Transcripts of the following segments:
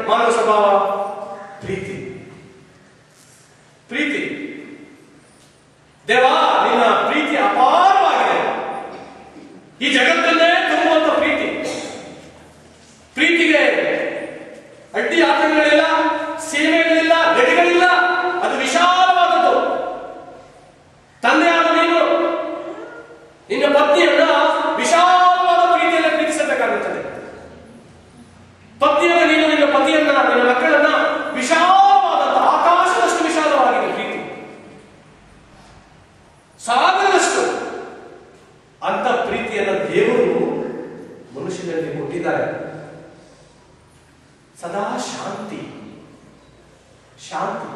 ಮಾನವ ಸ್ವಭಾವ? ಪ್ರೀತಿ. ಪ್ರೀತಿ. ದೇವ ನಿನ್ನ ಪ್ರೀತಿ ಅಪಾರವಾಗಿದೆ. ಈ ಜಗತ್ತನ್ನೇ ತುಂಬುವಂತ ಪ್ರೀತಿ. ಪ್ರೀತಿಗೆ ಅಡ್ಡಿ ಆತಂಕಗಳಿಲ್ಲ, ಸೀಮೆಗಳಿಲ್ಲ, ಗಡಿಗಳಿಲ್ಲ. ಅದು ವಿಶಾಲವಾದದ್ದು. ತಂದೆಯಾದ ನೀನು ನಿನ್ನ ಪತ್ನಿಯನ್ನ ವಿಶಾಲವಾದ ಪ್ರೀತಿಯಲ್ಲಿ ಪ್ರೀತಿಸಬೇಕಾಗುತ್ತದೆ. ಪತ್ನಿಯನ್ನ ನೀನು ನಿನ್ನ ಪತಿಯನ್ನ, ನಿನ್ನ ಮಕ್ಕಳನ್ನ ವಿಶಾಲವಾದ ಆಕಾಶದಷ್ಟು ವಿಶಾಲವಾಗಿದೆ ಪ್ರೀತಿ, ಸಾಗರದಷ್ಟು. ಅಂತ ಪ್ರೀತಿಯನ್ನು ದೇವರು ಮನುಷ್ಯನಲ್ಲಿ ಕೊಟ್ಟಿದ್ದಾರೆ. ಸದಾ ಶಾಂತಿ. ಶಾಂತಿ.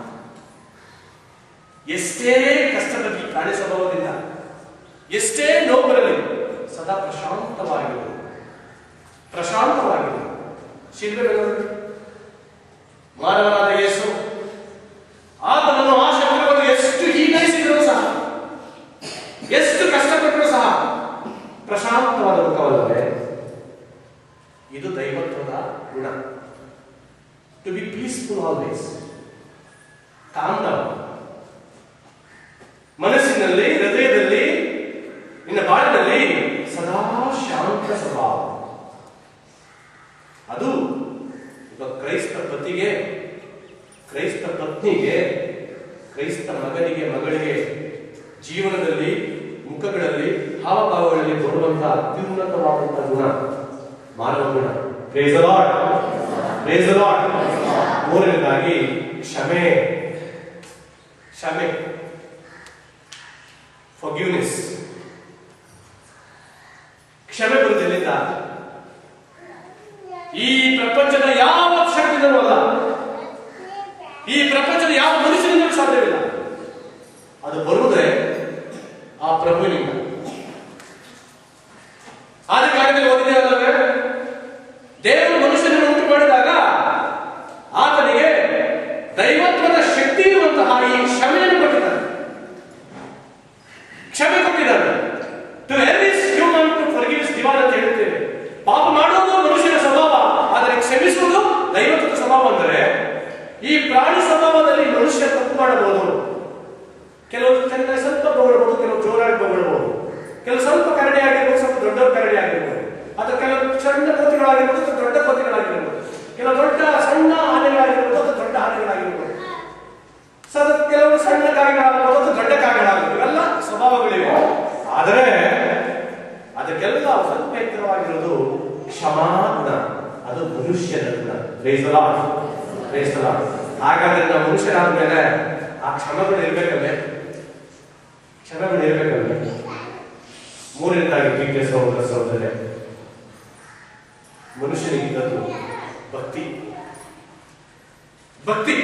ಎಷ್ಟೇ ಕಷ್ಟದಲ್ಲಿ ಪ್ರಾಣಿ ಸ್ವಭಾವದಿಂದ ಎಷ್ಟೇ ನೋವು ಬರಲಿ ಸದಾ ಪ್ರಶಾಂತವಾಗಿರುವುದು. ಪ್ರಶಾಂತವಾಗಿರುವುದು. ಶಿಲ್ಪೆ ಮಾನವನಾದ ಯೇಸು ಆತನನ್ನು ಆ ಶಬ್ದವನ್ನು ಎಷ್ಟು ಹೀನೈಸಿದರೂ ಸಹ, ಎಷ್ಟು ಕಷ್ಟಪಟ್ಟರೂ ಸಹ ಪ್ರಶಾಂತವಾದ ಮುಖವಲ್ಲವೇ? ಇದು ದೈವತ್ವದ ಗುಣ. To be peaceful always. Calm down. ಮನಸ್ಸಿನಲ್ಲಿ, ಹೃದಯದಲ್ಲಿ, ನಿನ್ನ ಬಾಳಿನಲ್ಲಿ ಸದಾ ಶಾಂತ ಸ್ವಭಾವ. ಅದು ಒಬ್ಬ ಕ್ರೈಸ್ತ ಪತಿಗೆ, ಕ್ರೈಸ್ತ ಪತ್ನಿಗೆ, ಕ್ರೈಸ್ತ ಮಗನಿಗೆ, ಮಗಳಿಗೆ ಜೀವನದಲ್ಲಿ, ಮುಖಗಳಲ್ಲಿ, ಹಾವಭಾವಗಳಲ್ಲಿ ಬರುವಂತಹ ಅತ್ಯುನ್ನತವಾದಂತಹ ಗುಣ ಮಾನವ ಗುಣ. Praise the Lord. Praise the Lord. ಮೂರನೇದಾಗಿ ಕ್ಷಮೆ. ಕ್ಷಮೆ. ಫಾರ್ಗಿವ್ನೆಸ್. ಕ್ಷಮೆ ಬರುವುದಿಲ್ಲ. ಈ ಪ್ರಪಂಚದ ಯಾವ ಶಕ್ತಿಯಿಂದಲೂ ಅಲ್ಲ, ಈ ಪ್ರಪಂಚದ ಯಾವ ಮನುಷ್ಯನಿಂದಲೂ ಸಾಧ್ಯವಿಲ್ಲ. ಅದು ಬರುವುದೇ ಆ ಪ್ರಭುವಿನಿಂದ. ಆದ ಕಾರಣದಲ್ಲಿ ಓದಿದೆ ಅಲ್ಲವೇ, ದೇವರು ಮನುಷ್ಯನನ್ನು ಉಂಟು ಮಾಡಿದಾಗ ಆತನಿಗೆ ದೈವತ್ವದ ಶಕ್ತಿ ಇರುವಂತಹ ಈ ಕ್ಷಮೆಯನ್ನು ಕೊಟ್ಟಿದ್ದಾನೆ. ಕ್ಷಮೆ ಕೊಟ್ಟಿದ್ದಾನೆ. To err is human, to forgive is divine ಅಂತ ಹೇಳುತ್ತೇವೆ. ಪಾಪ ಮಾಡುವುದು ಮನುಷ್ಯನ ಸ್ವಭಾವ, ಆದರೆ ಕ್ಷಮಿಸುವುದು ದೈವತ್ವದ ಸ್ವಭಾವ. ಅಂದರೆ ಈ ಪ್ರಾಣಿ ಸ್ವಭಾವದಲ್ಲಿ ಮನುಷ್ಯ ತಪ್ಪು ಮಾಡಬಹುದು. ಕೆಲವು ಸ್ವಲ್ಪ ಬೊಗಳಬಹುದು, ಕೆಲವು ಜೋರಾಗಿ ಬೊಗಳಬಹುದು, ಕೆಲವು ಸ್ವಲ್ಪ ಕರಡಿ ಆಗಿರ್ಬೋದು, ಸ್ವಲ್ಪ ದೊಡ್ಡ ಕರಡಿ ಆಗಿರ್ಬೋದು, ಅಥವಾ ಕೆಲವು ಸಣ್ಣ ಕೋತಿಗಳಾಗಿರ್ಬೋದು, ಅಥವಾ ದೊಡ್ಡ ಕೋತಿಗಳಾಗಿರ್ಬೋದು, ಕೆಲವು ದೊಡ್ಡ ಸಣ್ಣ ಆನೆಗಳಾಗಿರ್ಬೋದು, ಅಥವಾ ದೊಡ್ಡ ಆನೆಗಳಾಗಿರ್ಬೋದು, ಕೆಲವು ಸಣ್ಣ ಕಾಯಿಗಳಾಗಿರ್ಬೋದು, ಅಥವಾ ದೊಡ್ಡ ಕಾಯಿಗಳಾಗಿರ್ಬೋದು. ಇವೆಲ್ಲ ಸ್ವಭಾವಗಳಿವೆ. ಆದರೆ ಅದಕ್ಕೆಲ್ಲ ಸ್ವಲ್ಪ ಎತ್ತರವಾಗಿರೋದು ಕ್ಷಮಾಗುಣ. ಅದು ಮನುಷ್ಯನ ಗುಣ. Praise the Lord. Praise the Lord. ಹಾಗಾದ್ರೆ ನಾವು ಮನುಷ್ಯರಾದ ಮೇಲೆ ಆ ಕ್ಷಮೆಗಳು ಇರ್ಬೇಕಲ್ಲೇ? ಕ್ಷಮೆಗಳು ಇರ್ಬೇಕಲ್ಲೇ? ಮೂರನೇದಾಗಿ ಪ್ರೀತಿಯ ಸಹೋದರ ಸಹೋದರರೇ, ಮನುಷ್ಯನಿಗಿದ್ದದ್ದು ಭಕ್ತಿ. ಭಕ್ತಿ.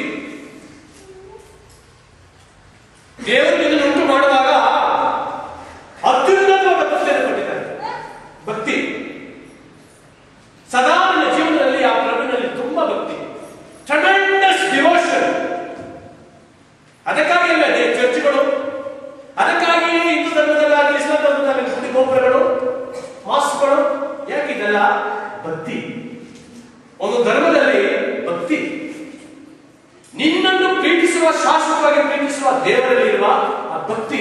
ದೇವರು ಇದನ್ನು ಉಂಟು ಮಾಡುವಾಗ ಅತ್ಯುನ್ನತವಾದ ಭಕ್ತಿಯನ್ನು ಕೊಟ್ಟಿದ್ದಾರೆ. ಭಕ್ತಿ. ಸದಾ ನನ್ನ ಜೀವನದಲ್ಲಿ ಆ ಪ್ರಭುವಿನಲ್ಲಿ ತುಂಬಾ ಭಕ್ತಿ. Tremendous devotion. ಅದಕ್ಕಾಗಿ ಅಲ್ಲದೆ ಚರ್ಚ್ಗಳು, ಅದಕ್ಕಾಗಿ ಹಿಂದೂ ಧರ್ಮದಲ್ಲಾಗಲಿ ಇಸ್ಲಾಂ ಧರ್ಮದಲ್ಲಿ ಗುಡಿ ಗೋಪುರಗಳು, ಮಾಸ್ಕ್ಗಳು. ಯಾಕಿದೆಲ್ಲ? ಭಕ್ತಿ. ಒಂದು ಧರ್ಮದಲ್ಲಿ ಭಕ್ತಿ. ನಿನ್ನನ್ನು ಪ್ರೀತಿಸುವ, ಶಾಶ್ವತವಾಗಿ ಪ್ರೀತಿಸುವ ದೇವರಲ್ಲಿ ಇರುವ ಆ ಭಕ್ತಿ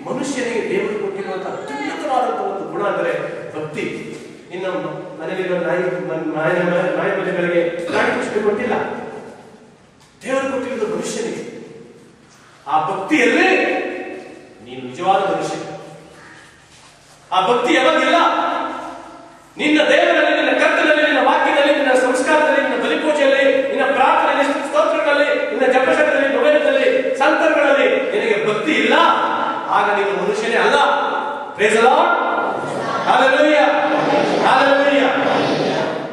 ಮನುಷ್ಯನಿಗೆ ದೇವರು ಕೊಟ್ಟಿರುವಂತಹ ಅತ್ಯುನ್ನತವಾದಂತಹ ಒಂದು ಗುಣ ಅಂದರೆ ಭಕ್ತಿ. ಇನ್ನು ಮನೆಯಲ್ಲಿರುವ ನಾಯಿ ಮನೆಗಳಿಗೆ ನಾಯಿ ಪುಷ್ಟಿ ಕೊಟ್ಟಿಲ್ಲ, ದೇವರು ಕೊಟ್ಟಿರುವುದು ಮನುಷ್ಯನಿಗೆ. ಆ ಭಕ್ತಿಯಲ್ಲೇ ನೀನು ನಿಜವಾದ ಮನುಷ್ಯ. ಆ ಭಕ್ತಿ ಯಾವಾಗಿಲ್ಲ? ನಿನ್ನ ದೇವರಲ್ಲಿ, ನಿನ್ನ ಕರ್ತನಲ್ಲಿ, ನಿನ್ನ ವಾಕ್ಯದಲ್ಲಿ, ನಿನ್ನ ಸಂಸ್ಕಾರದಲ್ಲಿ, ನಿನ್ನ ಬಲಿಪೂಜೆಯಲ್ಲಿ, ನಿನ್ನ ಪ್ರಾರ್ಥನೆಯಲ್ಲಿ, ಸ್ತೋತ್ರಗಳಲ್ಲಿ, ನಿನ್ನ ಜಪಶಗಳಲ್ಲಿ, ನೊವೇನದಲ್ಲಿ, ಸಂತರ್ಗಳಲ್ಲಿ ನಿನಗೆ ಭಕ್ತಿ ಇಲ್ಲ, ಆಗ ನೀನು ಮನುಷ್ಯನೇ ಅಲ್ಲ. Praise the Lord. Hallelujah. Hallelujah.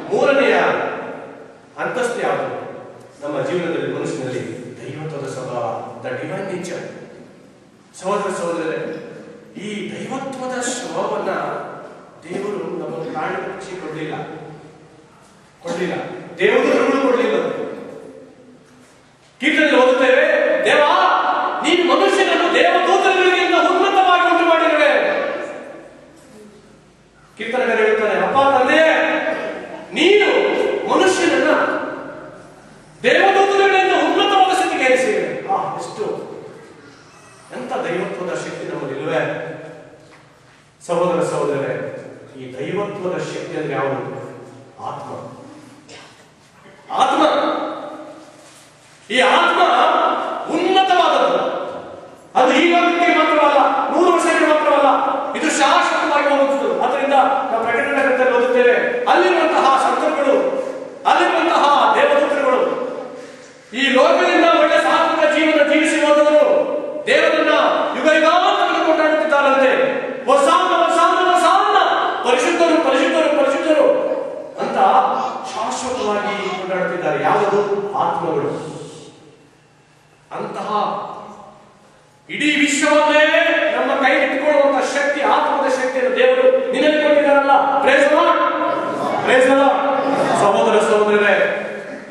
ಮೂರನೆಯ ಅಂತಸ್ತು ಯಾವುದು ನಮ್ಮ ಜೀವನದಲ್ಲಿ? ಮನುಷ್ಯನಲ್ಲಿ ದೈವತ್ವದ ಸ್ವಭಾವ, ದ ಡಿವೈನ್ ನೇಚರ್. ಸಹೋದರ ಸಹೋದರರೇ, ಈ ದೈವತ್ವದ ಸ್ವಭಾವವನ್ನ ದೇವರು ನಮ್ಮ ಪ್ರಾಣಿ ಪಕ್ಷಿ ಕೊಡಲಿಲ್ಲ. ದೇವರು ನಮಗೂ ಕೊಡಲಿಲ್ಲ. ಕೀರ್ತನೆಯಲ್ಲಿ ಓದುತ್ತೇವೆ, ದೇವ ನೀನು ಮನುಷ್ಯನನ್ನು ದೇವದೂತರುಗಳಿಗಿಂತ ಉನ್ನತವಾಗಿ ಉಂಟು ಮಾಡಿರುವೆ. ಕೀರ್ತನೆಗಾರ ಹೇಳ್ತಾನೆ, ಅಪ್ಪ ತಂದೆಯೇ, ನೀನು ಮನುಷ್ಯನನ್ನ ಮಾಡಿದ್ದಾರೆ. ಯಾವುದು? ಆತ್ಮಗಳು. ಅಂತಹ ಇಡೀ ವಿಶ್ವವನ್ನೇ ನಮ್ಮ ಕೈಗಿಟ್ಟುಕೊಳ್ಳುವಂತಹ ಶಕ್ತಿ, ಆತ್ಮದ ಶಕ್ತಿಯನ್ನು ದೇವರು ನಿನಗೆ ಕೊಟ್ಟಿದ್ದಾರಲ್ಲ. Praise the Lord, praise the Lord. ಸಹೋದರ ಸಹೋದರರೇ,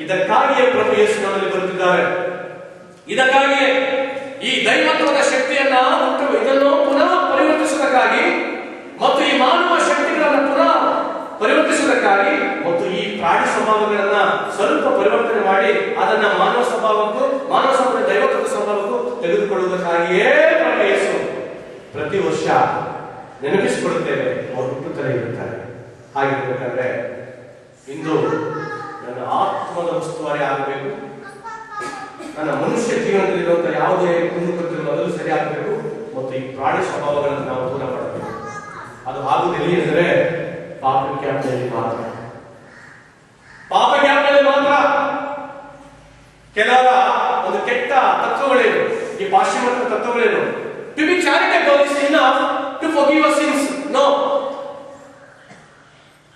ಇದಕ್ಕಾಗಿಯೇ ಪ್ರಭು ಯೇಸು ನಮ್ಮಲ್ಲಿ ಬರುತ್ತಿದ್ದಾರೆ. ಇದಕ್ಕಾಗಿಯೇ ಈ ದೈವತ್ವದ ಶಕ್ತಿಯನ್ನ ಇದನ್ನು ಪುನಃ ಪರಿವರ್ತಿಸುವುದಕ್ಕಾಗಿ ಮತ್ತು ಈ ಮಾನವ ಶಕ್ತಿಗಳನ್ನು ಪುನಃ ಪರಿವರ್ತಿಸುವುದಕ್ಕಾಗಿ ಮತ್ತು ಈ ಪ್ರಾಣಿ ಸ್ವಭಾವಗಳನ್ನ ಸ್ವಲ್ಪ ಪರಿವರ್ತನೆ ಮಾಡಿ ಅದನ್ನ ಮಾನವ ಸ್ವಭಾವಕ್ಕೂ, ಮಾನವ ಸ್ವಭಾವ ದೈವತ್ವದ ಸ್ವಭಾವಕ್ಕೂ ತೆಗೆದುಕೊಳ್ಳುವುದಕ್ಕಾಗಿಯೇ ಪ್ರಭು ಯೇಸು ಪ್ರತಿ ವರ್ಷ ನೆನಪಿಸಿಕೊಳ್ಳುತ್ತೇವೆ. ಅವರು ಹುಟ್ಟುತ್ತಲೇ ಇರುತ್ತಾರೆ. ಹಾಗಿರ್ಬೇಕಾದ್ರೆ ಇಂದು ನನ್ನ ಆತ್ಮದ ಉಸ್ತುವಾರಿ ಆಗಬೇಕು. ನನ್ನ ಮನುಷ್ಯ ಜೀವನದಲ್ಲಿರುವಂತಹ ಯಾವುದೇ ಕುಂದುಕೊಟ್ಟಿರುವ ಅದನ್ನು ಸರಿ ಆಗಬೇಕು ಮತ್ತು ಈ ಪ್ರಾಣಿ ಸ್ವಭಾವಗಳನ್ನು ನಾವು ದೂರ ಮಾಡಬೇಕು. ಅದು ಆಗುವುದಿಲ್ಲ ಎಂದರೆ ಪಾಪ ಜ್ಞಾಪನೆಯಲ್ಲಿ ಮಾತ್ರ. ಪಾಪ ಜ್ಞಾಪನೆಯಲ್ಲಿ ಮಾತ್ರ. ಕೆಲವರ ಒಂದು ಕೆಟ್ಟ ತತ್ವಗಳೇನು, ಈ ಪಾಶ್ಚಿಮಾತ್ಯ ತತ್ವಗಳೇನು? To be charitable is enough to forgive our sins. No.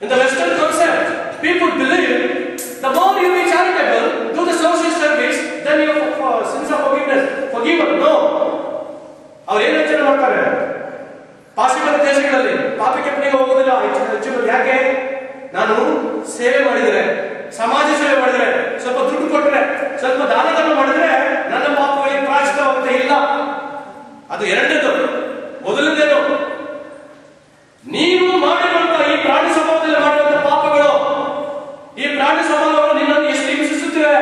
In the Western concept, people believe the more you be charitable, do the social service, then your sins are forgiven. No. ಅವರು ಏನು ಯೋಚನೆ ಮಾಡ್ತಾರೆ? ಪಾಶ್ಚಿಮಾತ್ಯ ದೇಶಗಳಲ್ಲಿ ಪಾಪ ಕ್ಷಮೆಗೆ ಹೋಗೋದಿಲ್ಲ. ಯಾಕೆ? ನಾನು ಸೇವೆ ಮಾಡಿದರೆ, ಸಮಾಜ ಸೇವೆ ಮಾಡಿದರೆ, ಸ್ವಲ್ಪ ದುಡ್ಡು ಕೊಟ್ಟರೆ, ಸ್ವಲ್ಪ ದಾನ ಧರ್ಮ ಮಾಡಿದ್ರೆ ನನ್ನ ಪಾಪಗಳಿಗೆ ಪ್ರಾಯಶ್ಚಿತ್ತವಾಗುತ್ತೆ. ಇಲ್ಲ, ಅದು ಎರಡನೇದು. ಮೊದಲನೇದು, ನೀವು ಮಾಡಿರುವಂತಹ ಈ ಪ್ರಾಣಿ ಸ್ವಭಾವದಲ್ಲಿ ಮಾಡಿರುವಂತಹ ಪಾಪಗಳು, ಈ ಪ್ರಾಣಿ ಸ್ವಭಾವಗಳು ನಿನ್ನನ್ನು ಎಷ್ಟು ಹಿಂಸಿಸುತ್ತವೆ,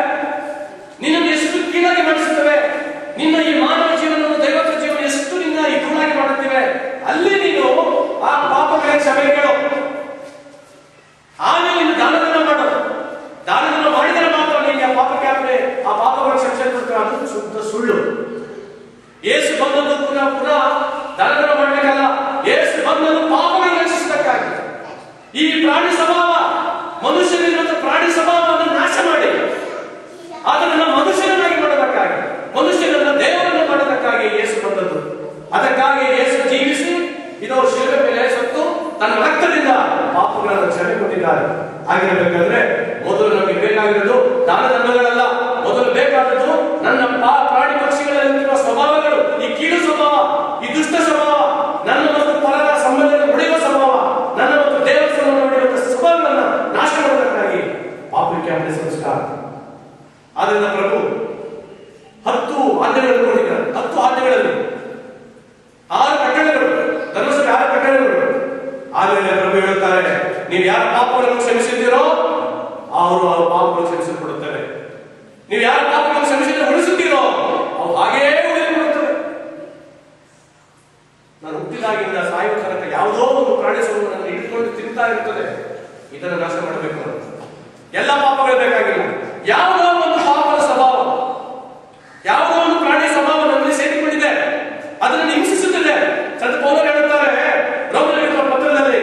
ನಿನ್ನನ್ನು ಎಷ್ಟು ಕೀಳಾಗಿ ಮಾಡಿಸುತ್ತವೆ, ನಿನ್ನ ಈ ಮಾನವ ಜೀವನವನ್ನು, ದೈವತ್ವ ಜೀವನ ಎಷ್ಟು ನಿನ್ನ ಈ ಧೂಳಾಗಿ ಮಾಡುತ್ತವೆ. ಅಲ್ಲಿ ನೀನು ಆ ಪಾಪಗಳಿಗೆ ಕ್ಷಮೆ ಕೇಳು. ಆಮೇಲೆ ನೀನು ದಾನಧರ್ಮ ಮಾಡು. ದಾನಧರ್ಮ ಮಾಡಿದರೆ ಮಾತ್ರ ನಿಮಗೆ ಆ ಪಾಪಕ್ಕೆ ಆ ಪಾಪಗಳ ಶಿಕ್ಷೆ ಕೊಡ್ತಾರೆ. ಅದು ಶುದ್ಧ ಸುಳ್ಳು. ಯೇಸು ಬಂದದ್ದು ಪುನಃ ದಾನಧರ್ಮ ಮಾಡಬೇಕಲ್ಲ. ಯೇಸು ಬಂದದ್ದು ಪಾಪಗಳನ್ನು ರಕ್ಷಿಸುವುದಕ್ಕಾಗಿ. ಈ ಪ್ರಾಣಿ ಸ್ವಭಾವ, ಮನುಷ್ಯನಿರುವಂತಹ ಪ್ರಾಣಿ ಸ್ವಭಾವವನ್ನು ನಾಶ ಮಾಡಿ ಅದನ್ನು ಮನುಷ್ಯನನ್ನಾಗಿ ಮಾಡೋದಕ್ಕಾಗಿ, ಮನುಷ್ಯನನ್ನ ದೇವರನ್ನು ಮಾಡೋದಕ್ಕಾಗಿ ಯೇಸು ಬಂದದ್ದು. ಅದಕ್ಕಾಗಿ ಯೇಸು ಜೀವಿಸಿ ಇದು ಶಿಲುಬೆ ಮೇಲೆ ಸತ್ತು ತನ್ನ ರಕ್ತದಿಂದ ಪಾಪಗಳನ್ನು ಕ್ಷಮೆ ಕೊಟ್ಟಿದ್ದಾರೆ. ಆಗಿರಬೇಕಾದ್ರೆ ಮೊದಲು ನಮಗೆ ಬೇಕಾಗಿರೋದು ದಾನ ಧರ್ಮಗಳಲ್ಲ. ಮೊದಲು ಬೇಕಾದದ್ದು ನನ್ನ ಪ್ರಾಣಿ ಪಕ್ಷಿಗಳಲ್ಲಿರುವ ಸ್ವಭಾವಗಳು, ಈ ಕೀಳು ಸ್ವಭಾವ, ಈ ದುಷ್ಟ ಸ್ವಭಾವ, ನನ್ನ ಮತ್ತು ಪರರ ಸಂಬಂಧವನ್ನು ಹೊಡೆಯುವ ಸ್ವಭಾವ, ನನ್ನ ಮತ್ತು ದೇವರ ಸಂಬಂಧ ಹೊಡೆಯುವ ಸ್ವಭಾವಗಳನ್ನು ನಾಶ ಮಾಡುವುದಕ್ಕಾಗಿ ಪಾಪಕ್ಕೆ ಅವನ ಸಂಸ್ಕಾರ. ಆದ್ದರಿಂದ ಪ್ರಭು 10 ಆಜ್ಞೆಗಳನ್ನು ಕೊಟ್ಟಿದ್ದಾರೆ. 10 ಆಜ್ಞೆಗಳಲ್ಲಿ 6 ಕಟ್ಟಳೆಗಳು, ಧರ್ಮಸಭೆ 6 ಕಟ್ಟಳೆಗಳು. ಆದರೆ ಪ್ರಭು ಹೇಳುತ್ತಾರೆ, ನೀವು ಯಾರ ಪಾಪಗಳನ್ನು ಕ್ಷಮಿಸಿದ್ದೀರೋ ಅವರು ಆ ಪಾಪಗಳನ್ನು ಕ್ಷಮಿಸಲ್ಪಡುತ್ತವೆ. ನೀವು ಯಾರ ಪಾಪಗಳನ್ನು ಕ್ಷಮಿಸಿದ್ರೆ ಉಳಿಸುತ್ತೀರೋ ಅವು ಹಾಗೇ ಉಳಿದುಕೊಳ್ಳುತ್ತವೆ. ನಾನು ಹುಟ್ಟಿದಾಗಿಂದ ಸಾಯುವ ತನಕ ಯಾವುದೋ ಒಂದು ಪ್ರಾಣಿ ಸ್ವಭಾವವನ್ನು ಇಟ್ಕೊಂಡು ತಿಂತಾ ಇರುತ್ತದೆ. ಇದನ್ನು ನಾಶ ಮಾಡಬೇಕು. ಎಲ್ಲ ಪಾಪಗಳು ಬೇಕಾಗಿಲ್ಲ. ಯಾವುದೋ ಒಂದು ಪಾಪದ ಸ್ವಭಾವ, ಯಾವುದೋ ಒಂದು ಪ್ರಾಣಿ ಸ್ವಭಾವ ನಮ್ಮಲ್ಲಿ ಸೇರಿಕೊಂಡಿದೆ, ಅದನ್ನು ಹಿಂಸಿಸುತ್ತದೆ. ಸಂತ ಪೌಲರು ಹೇಳುತ್ತಾರೆ ರೋಮನರಿಗೆ ಪತ್ರದಲ್ಲಿ,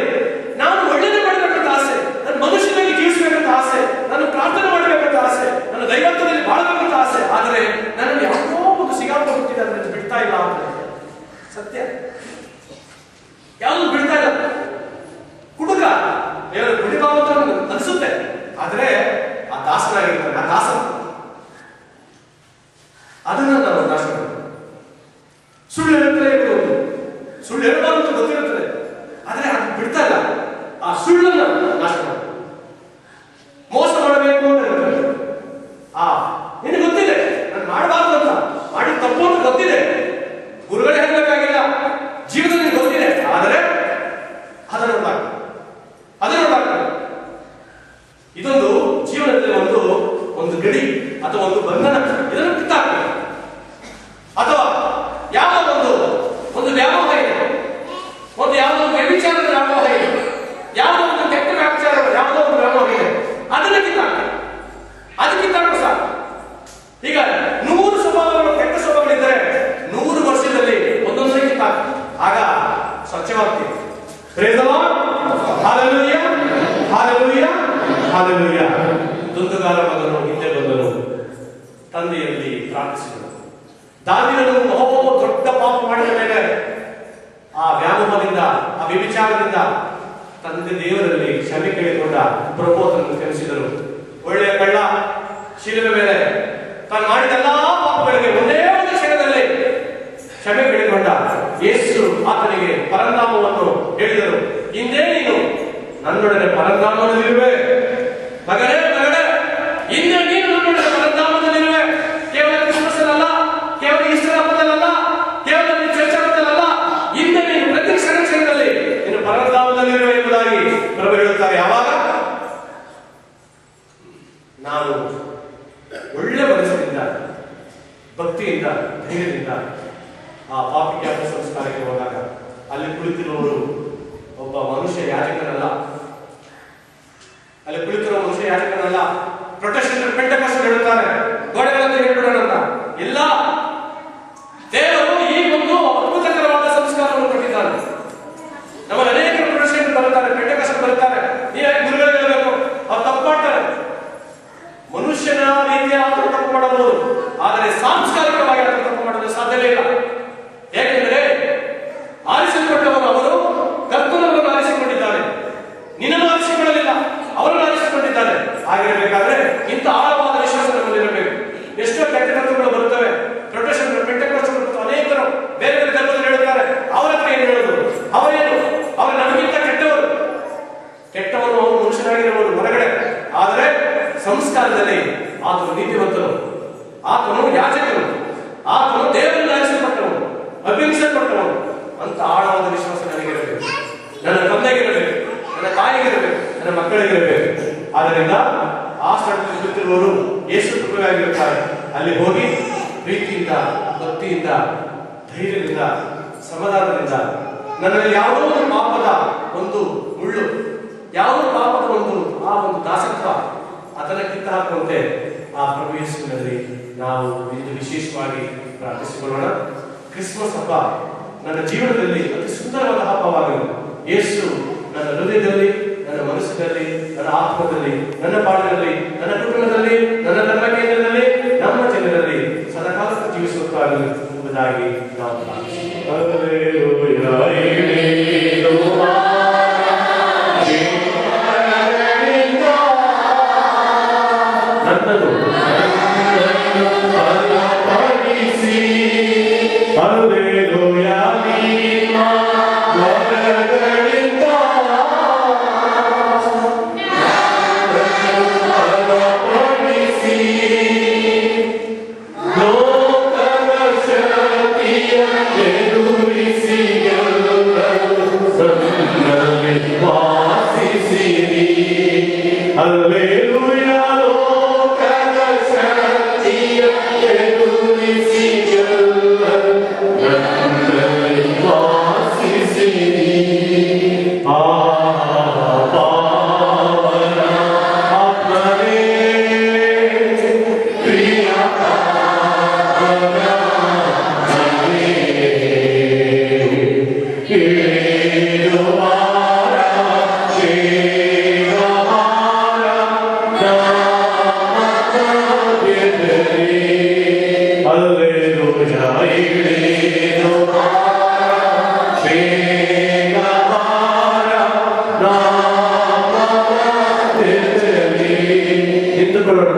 ನಾನು ಒಳ್ಳೆಯದು ಮಾಡಬೇಕಂತ ಆಸೆ, ನನ್ನ ಮನುಷ್ಯನಾಗಿ ಜೀವಿಸಬೇಕಂತ ಆಸೆ, ನಾನು ಪ್ರಾರ್ಥನೆ ಮಾಡಬೇಕಂತ ಆಸೆ, ನನ್ನ ದೈವತ್ವದಲ್ಲಿ ಬಾಳಬೇಕಂತ ಆಸೆ, ಆದರೆ ನನ್ನಲ್ಲಿ ಯಾವುದೋ ಒಂದು ಸಿಗಾಕೊಂಡಿದೆ, ಅದನ್ನು ಬಿಡ್ತಾ ಇಲ್ಲ ಅಂತ. ಸತ್ಯ, ಯಾವುದು ಬಿಡ್ತಾ ಇಲ್ಲ. ಹುಡುಗ ದೇವರು ಬಿಡಿಬಾರ್ದು ಅಂತ ಅನಿಸುತ್ತೆ, ಆದರೆ ಆ ದಾಸನಾಗಿರ್ತಾನೆ, ಆ ದಾಸ ಅದನ್ನು ನಾವು ನಾಶ ಮಾಡಬೇಕು. ಸುಳ್ಳು ಹೇಳುತ್ತಲೇ ಇರುವುದು, ಸುಳ್ಳು ಹೇಳಬಾರ್ದು ಅಂತ ಗೊತ್ತಿರುತ್ತದೆ, ಆದರೆ ಅದು ಬಿಡ್ತಾ ಇಲ್ಲ. ಆ ಸುಳ್ಳನ್ನು ನಾಶ ಮಾಡಬೇಕು. ಮೋಸ ಮಾಡಬೇಕು ಅಂತ ಹೇಳ್ತಾರೆ. ನಿನಗೆ ಗೊತ್ತಿದೆ ನಾನು ಮಾಡಬಾರ್ದು ಅಂತ, ಮಾಡಿ ತಪ್ಪು ಅಂತ ಗೊತ್ತಿದೆ, ಗುರುಗಳೇ ಹೇಳಬೇಕಾಗಿಲ್ಲ, ಜೀವನದಲ್ಲಿ ಗೊತ್ತಿದೆ, ಆದರೆ ಅದನ್ನು ಇದೊಂದು ಜೀವನದಲ್ಲಿ ಒಂದು ಗಡಿ ಅಥವಾ ಒಂದು ಬಂಧನ, ಇದನ್ನು ಕಿತ್ತಾಕ್ಬೇಕು. ಅಥವಾ ಯಾವುದೋ ಒಂದು ವ್ಯಾಮೋಹ ಇದೆ, ಯಾವುದೋ ಒಂದು ವ್ಯಭಿಚಾರದ ವ್ಯಾಮೋಹ ಇದೆ, ಯಾವುದೋ ಒಂದು ಕೆಟ್ಟ ವ್ಯಾಚಾರ, ಯಾವುದೋ ಒಂದು ವ್ಯಾಮೋಹ ಇದೆ, ಅದನ್ನು ಕಿತ್ತಾಕ್ಬೇಕು. ಅದು ಕಿತ್ತಾಕ ಸಾಕು. ಈಗ 100 ಸ್ವಭಾವಗಳು, ಕೆಟ್ಟ ಸ್ವಭಾವಗಳಿದ್ದರೆ 100 ವರ್ಷದಲ್ಲಿ ಒಂದೊಂದೇ ಕಿತ್ತಾಕ, ಆಗ ಸ್ವಚ್ಛವಾಗ್ತೀವಿ. Praise the Lord, hallelujah, hallelujah, hallelujah. ದುಂದುಗಾರ ಮಗನು ಹಿಂದೆ ಬಂದನು, ತಂದೆಯಲ್ಲಿ ಪ್ರಾರ್ಥಿಸಿದನು. ದಾವೀದನು ದೊಡ್ಡ ಪಾಪ ಮಾಡಿದ ಮೇಲೆ ಆ ವ್ಯಾಮೋಹದಿಂದ, ಆ ವ್ಯಭಿಚಾರದಿಂದ ತಂದೆ ದೇವರಲ್ಲಿ ಕ್ಷಮೆ ಕೇಳಿಕೊಂಡ, ಪ್ರಭು ಅದನ್ನು ಕ್ಷಮಿಸಿದರು. ಒಳ್ಳೆಯ ಕಳ್ಳ ಶಿಲುಬೆ ಮೇಲೆ ತಾನು ಮಾಡಿದ ಎಲ್ಲಾ ಪಾಪಗಳಿಗೆ ಒಂದೇ ಒಂದು ಕ್ಷಣದಲ್ಲಿ ಕ್ಷಮೆ ಬೇಡಿಕೊಂಡ. ಯೇಸು ಆತನಿಗೆ ಪರನಾಮವನ್ನು ಹೇಳಿದರು. ಹಿಂದೆ ನೀನು ನನ್ನೊಡನೆ ಪರನಾಮದಲ್ಲಿರುವೆ, ಮಗನೇ ಮಗನೇ, ಹಿಂದೆ ನೀನು ನನ್ನೊಡನೆ ಪರನಾಮದಲ್ಲಿರುವೆ. ಕೇವಲ ಕ್ರಿಸ್ಮಸ್ ಅಲ್ಲ, ಕೇವಲ ಈಸ್ಟರ್ ಹಬ್ಬದಲ್ಲ, ಕೇವಲ ಚರ್ಚ್ ಹಬ್ಬದಲ್ಲ, ಹಿಂದೆ ನೀನು ಪ್ರತಿ ಕ್ಷಣದಲ್ಲಿ ನೀನು ಪರನಾಮದಲ್ಲಿರುವೆ ಎಂಬುದಾಗಿ ಪ್ರಭು ಹೇಳುತ್ತಾರೆ. ಯಾವಾಗ ನಾನು ಒಳ್ಳೆ ಮನಸ್ಸಿನಿಂದ, ಭಕ್ತಿಯಿಂದ, ಧೈರ್ಯದಿಂದ ಆ ಪಾಪಿಗೆ ಸಂಸ್ಕಾರಕ್ಕೆ ಹೋದಾಗ ಅಲ್ಲಿ ಕುಳಿತಿರುವವರು ಒಬ್ಬ ಮನುಷ್ಯ ಯಾಜಕನಲ್ಲ, ಅಲ್ಲಿ ಕುಳಿತಿರುವ ಮನುಷ್ಯ ಯಾಜಕನಲ್ಲ. ಪ್ರೊಟೆಸ್ಟೆಂಟ್ ಪೆಂಟೆಕಾಸ್ಟ್ ಹೇಳುತ್ತಾರೆ ಗೋಡೆಗಳನ್ನು ಹೇಳ್ಬಿಡೋಣ ಅಂತ. ಇಲ್ಲ, ದೇವರು ಈ ಒಂದು ಅದ್ಭುತಕರವಾದ ಸಂಸ್ಕಾರವನ್ನು ಕೊಟ್ಟಿದ್ದಾನೆ. ನಮ್ಮಲ್ಲಿ ಅನೇಕ ಪ್ರೊಟೆಸ್ಟೆಂಟ್ ಬರುತ್ತಾರೆ, ಪೆಂಟೆಕಾಸ್ಟ್ ಬರುತ್ತಾರೆ, ನೀವೇ ಗುರುಗಳು ಹೇಳಬೇಕು, ಅವ್ರು ತಪ್ಪು ಮಾಡ್ತಾರೆ. ಮನುಷ್ಯನ ರೀತಿಯ ಆದರೂ ತಪ್ಪು ಮಾಡಬಹುದು, ಆದರೆ ಸಾಂಸ್ಕಾರಿಕವಾಗಿ ಅದನ್ನು ತಪ್ಪು ಮಾಡಲು ಸಾಧ್ಯವೇ ಇಲ್ಲ. ಏಕೆಂದರೆ ಆರಿಸಿಕೊಂಡವರು ಅವರು ಕರ್ತನವರನ್ನು ಆರಿಸಿಕೊಂಡಿದ್ದಾರೆ, ನಿನ್ನನ್ನು ಆರಿಸಿಕೊಳ್ಳಲಿಲ್ಲ, ಅವರನ್ನು ಆರಿಸಿಕೊಂಡಿದ್ದಾರೆ. ಆಗಿರಬೇಕಾದ್ರೆ ಇಂಥ ಆಳವಾದ ವಿಶ್ವಾಸ ನಮ್ಮಲ್ಲಿರಬೇಕು. ಎಷ್ಟೋ ಕೆಟ್ಟ ತತ್ವಗಳು ಬರುತ್ತವೆ. ಪ್ರೊಟೆಸ್ಟೆಂಟ್ ಪೆಂಟೆಕಾಸ್ಟ್ ಅನೇಕರು ಬೇರೆ ಬೇರೆ ಧರ್ಮದಲ್ಲಿ ಹೇಳುತ್ತಾರೆ. ಅವರ ಹತ್ರ ಏನು ಹೇಳುದು? ಅವರೇನು? ಅವರು ನಮಗಿಂತ ಕೆಟ್ಟವರು. ಕೆಟ್ಟವನು ಅವರು ಮನುಷ್ಯನಾಗಿರಬಹುದು ಹೊರಗಡೆ, ಆದರೆ ಸಂಸ್ಕಾರದಲ್ಲಿ ಆತನು ನೀತಿವಂತನು, ಆತನು ಯಾಜಕನು, ಆತನು ದೇವರನ್ನು ಆರಿಸಲ್ಪಟ್ಟವನು, ಅಭಿಷೇಕಪಟ್ಟವನು ಅಂತ ಆಳವಾದ ವಿಶ್ವಾಸ ನನಗಿರಬೇಕು, ನನ್ನ ತಂದೆಗಿರಬೇಕು, ನನ್ನ ತಾಯಿಗಿರಬೇಕು, ನನ್ನ ಮಕ್ಕಳಿಗಿರಬೇಕು. ಆದ್ದರಿಂದ ಆ ಸ್ಥಳದಲ್ಲಿ ಕುಳಿತಿರುವವರು ಯೇಸು ಕೃಪೆಯಾಗಿರುತ್ತಾರೆ. ಅಲ್ಲಿ ಹೋಗಿ ಪ್ರೀತಿಯಿಂದ, ಭಕ್ತಿಯಿಂದ, ಧೈರ್ಯದಿಂದ, ಸಮಾಧಾನದಿಂದ, ನನ್ನಲ್ಲಿ ಯಾವುದೋ ಒಂದು ಪಾಪದ ಒಂದು ಮುಳ್ಳು, ಯಾವುದೋ ಪಾಪದ ಒಂದು ಆ ಒಂದು ದಾಸತ್ವ ಅದನ್ನು ಕಿತ್ತು ಹಾಕುವಂತೆ ಆ ಪ್ರಭು ಯೇಸುವಿನಲ್ಲಿ ನಾವು ಇಂದು ವಿಶೇಷವಾಗಿ ಪ್ರಾರ್ಥಿಸಿಕೊಳ್ಳೋಣ. ಕ್ರಿಸ್ಮಸ್ ಹಬ್ಬ ನನ್ನ ಜೀವನದಲ್ಲಿ ಅತಿ ಸುಂದರವಾದ ಹಬ್ಬವಾಗಲಿ. ಯೇಸು ನನ್ನ ಹೃದಯದಲ್ಲಿ, ನನ್ನ ಮನಸ್ಸಿನಲ್ಲಿ, ನನ್ನ ಆತ್ಮದಲ್ಲಿ, ನನ್ನ ಬಾಳಿನಲ್ಲಿ, ನನ್ನ ಕುಟುಂಬದಲ್ಲಿ, ನನ್ನ ಧರ್ಮ ಕೇಂದ್ರದಲ್ಲಿ, ನಮ್ಮ ಜನರಲ್ಲಿ ಸದಾಕಾಲ ಜೀವಿಸುತ್ತಾಗಲಿ ಎಂಬುದಾಗಿ ನಾವು ನಿಂತುಕೊಳ್ಳೋಣ.